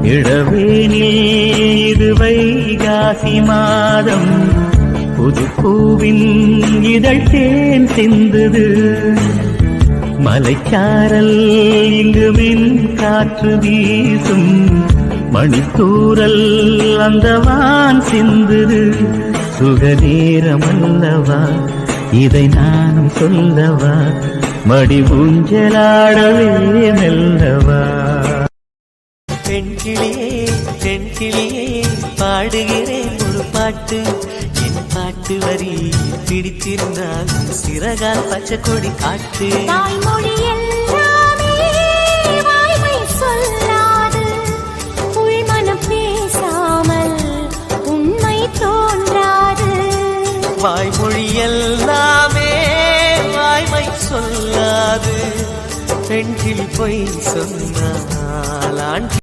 இளவேனில் இது வைகாசி மாதம் புது பூவின் இதழ் தேன் சிந்துது மலைச்சாரல் இங்கு மின் காற்று வீசும் மணித்தூரல் அந்த வான் சிந்துது சுகநேரமல்லவா இதை நானும் சொல்லவா மடி ஊஞ்சலாடவே மெல்லவா பெண்கிளியே பெண்கிளியே பாடுகிறேன் ஒரு பாட்டு என் பாட்டு வரி பிடித்திருந்தால் சிறகால் பச்சை கொடி காட்டு தாய்மொழி எல்லாமே வாய்மை சொல்லாது உள்மனம் பேசாமல் உண்மை தோன்றாது வாய்மொழி எல்லாமே வாய்மை சொல்லாது பெண்கிளி பொய் சொன்னால் ஆண்